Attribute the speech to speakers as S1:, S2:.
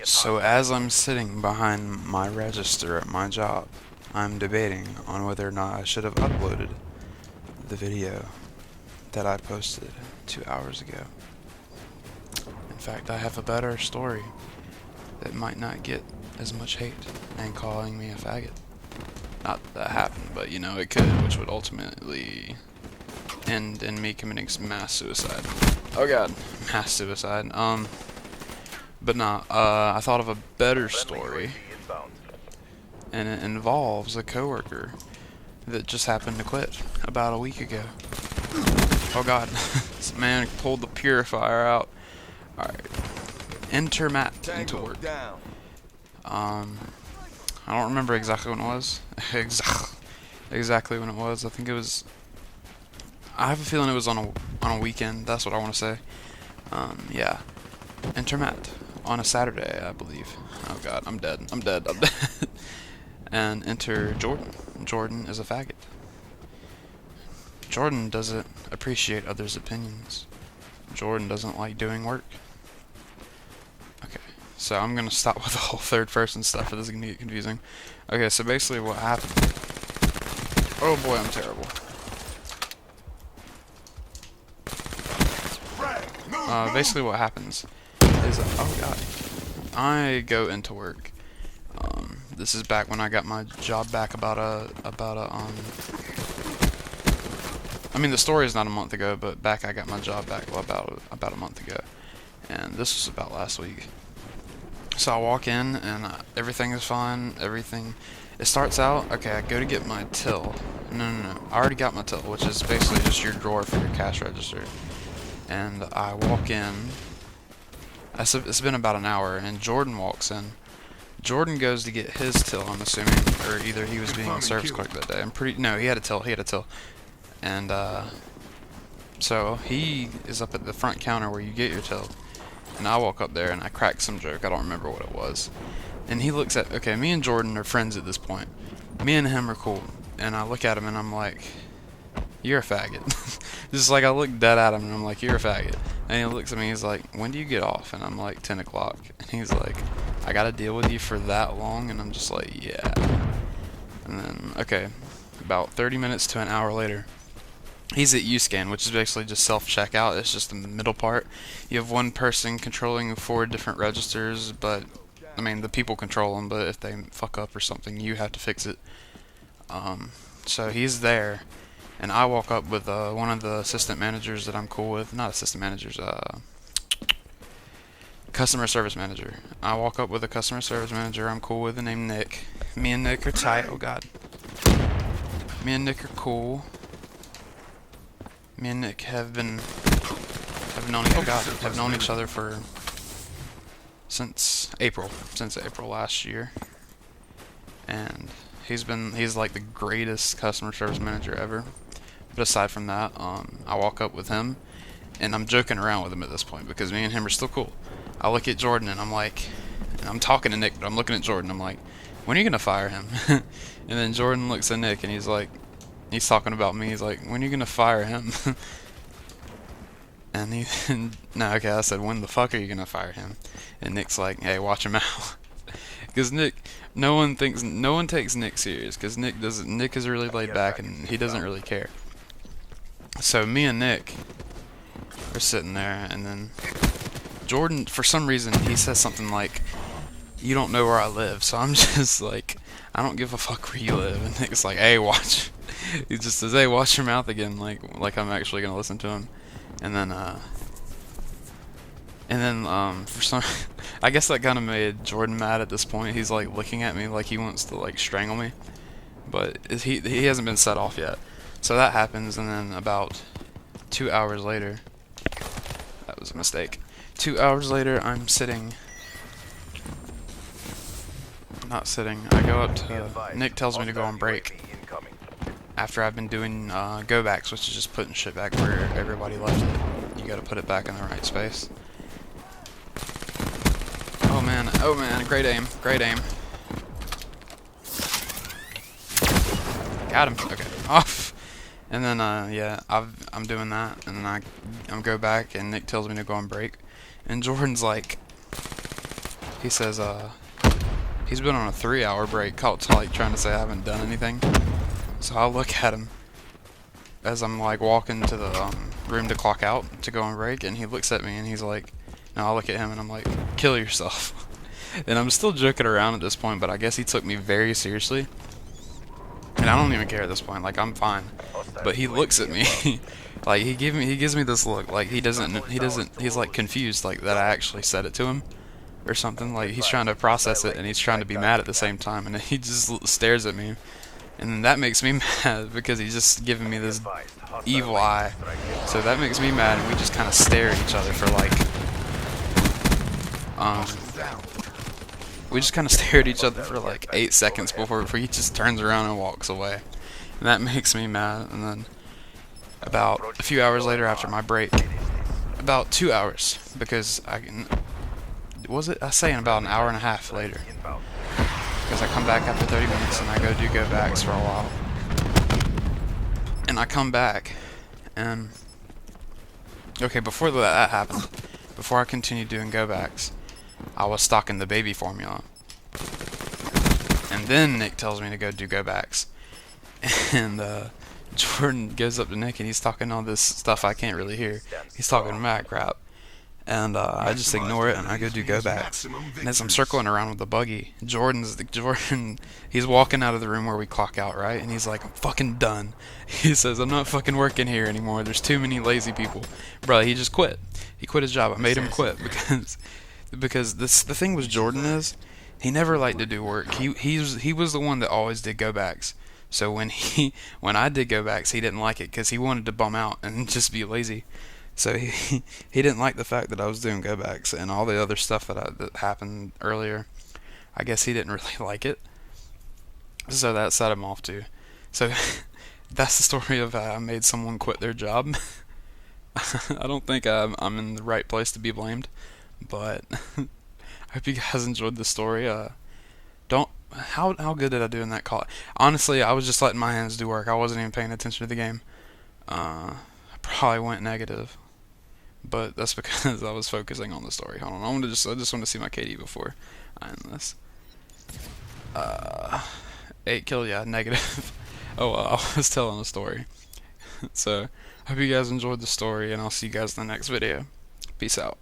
S1: So as I'm sitting behind my register at my job, I'm debating on whether or not I should have uploaded the video that I posted 2 hours ago. In fact, I have a better story that might not get as much hate and calling me a faggot. Not that that happened, but you know it could, which would ultimately end in me committing some mass suicide. Oh god, mass suicide. But nah, I thought of a better story, and it involves a coworker that just happened to quit about a week ago. Oh god, this man pulled the purifier out. Alright, enter Matt into work. I don't remember exactly when it was. Exactly when it was. I think it was. I have a feeling it was on a weekend. That's what I want to say. Yeah. Enter Matt on a Saturday, I believe. Oh god, I'm dead. I'm dead. I'm dead. And enter Jordan. Jordan is a faggot. Jordan doesn't appreciate others' opinions. Jordan doesn't like doing work. Okay, so I'm gonna stop with the whole third person stuff, or this is gonna get confusing. Okay, so basically what happened. Oh boy, I'm terrible. Basically what happens is, oh god, I go into work. This is back when I got my job back I mean, the story is not a month ago, but I got my job back about a month ago, and this was about last week. So I walk in, and everything is fine. It starts out okay. I go to get my till. No. I already got my till, which is basically just your drawer for your cash register. And I walk in. It's been about an hour, and Jordan walks in. Jordan goes to get his till, I'm assuming, or either he was being a service clerk that day. No, he had a till. And so he is up at the front counter where you get your till, and I walk up there and I crack some joke. I don't remember what it was. And he looks at, okay, me and Jordan are friends at this point. Me and him are cool. And I look at him and I'm like, you're a faggot. Just like I look dead at him and I'm like, you're a faggot. And he looks at me, he's like, when do you get off? And I'm like, 10 o'clock. And he's like, I gotta deal with you for that long? And I'm just like, yeah. And then, okay, about 30 minutes to an hour later, he's at U-Scan, which is basically just self-checkout. It's just in the middle part. You have one person controlling 4 different registers, but, I mean, the people control them, but if they fuck up or something, you have to fix it. So he's there, and I walk up with one of the assistant managers that I'm cool with. Not assistant managers, customer service manager. I walk up with a customer service manager I'm cool with, named Nick. Me and Nick are tight. Oh god. Me and Nick are cool. Me and Nick have known each other for since April last year, and he's like the greatest customer service manager ever. But aside from that, I walk up with him, and I'm joking around with him at this point because me and him are still cool. I look at Jordan and I'm like, and I'm talking to Nick, but I'm looking at Jordan. I'm like, when are you gonna fire him? And then Jordan looks at Nick and he's like, he's talking about me. He's like, when are you gonna fire him? No, okay, I said, when the fuck are you gonna fire him? And Nick's like, hey, watch him out. Because no one takes Nick serious. Because Nick is really laid back and he doesn't really care. So me and Nick are sitting there, and then Jordan, for some reason, he says something like, you don't know where I live. So I'm just like, I don't give a fuck where you live. And Nick's like, hey, watch. He just says, hey, watch your mouth again, like I'm actually gonna listen to him. And then for some, I guess that kind of made Jordan mad at this point. He's like looking at me like he wants to like strangle me, but he hasn't been set off yet. So that happens, and then about 2 hours later, that was a mistake. 2 hours later, I'm sitting. Not sitting. I go up to Nick tells me to go on break. After I've been doing go backs, which is just putting shit back where everybody left it. You gotta put it back in the right space. Oh man, great aim. Got him. Okay, off. And then yeah, I'm doing that, and then I'm go back, and Nick tells me to go on break, and Jordan's like, he says he's been on a 3-hour break, caught like trying to say I haven't done anything. So I look at him as I'm like walking to the room to clock out to go on break, and he looks at me and he's like, no, I look at him and I'm like, kill yourself. And I'm still joking around at this point, but I guess he took me very seriously. And I don't even care at this point, like I'm fine. But he looks at me like he gives me this look like he's like confused like that I actually said it to him or something. Like he's trying to process it and he's trying to be mad at the same time, and he just stares at me. And then that makes me mad because he's just giving me this evil eye. So that makes me mad, and we just kind of stare at each other for like we just kind of stare at each other for like 8 seconds before he just turns around and walks away. And that makes me mad. And then about a few hours later after my break, about 2 hours, because I say about an hour and a half later, because I come back after 30 minutes and I go backs for a while. And I come back, and okay, before that happened, before I continued doing go backs, I was stocking the baby formula. And then Nick tells me to go do go backs. And Jordan goes up to Nick and he's talking all this stuff I can't really hear. He's talking mad crap. And I just ignore it and I go do go backs. And as I'm circling around with the buggy, Jordan, he's walking out of the room where we clock out, right? And he's like, I'm fucking done. He says, I'm not fucking working here anymore. There's too many lazy people. Bro, he just quit. He quit his job. I made him quit because the thing with Jordan is he never liked to do work. He was the one that always did go backs. So when I did go backs, he didn't like it because he wanted to bum out and just be lazy. So he didn't like the fact that I was doing go backs and all the other stuff that happened earlier. I guess he didn't really like it. So that set him off too. So that's the story of how I made someone quit their job. I don't think I'm in the right place to be blamed, but I hope you guys enjoyed the story. How good did I do in that call? Honestly, I was just letting my hands do work. I wasn't even paying attention to the game. I probably went negative, but that's because I was focusing on the story. Hold on, I just want to see my KD before I end this. 8 kill, yeah, negative. Oh, I was telling a story. So, hope you guys enjoyed the story, and I'll see you guys in the next video. Peace out.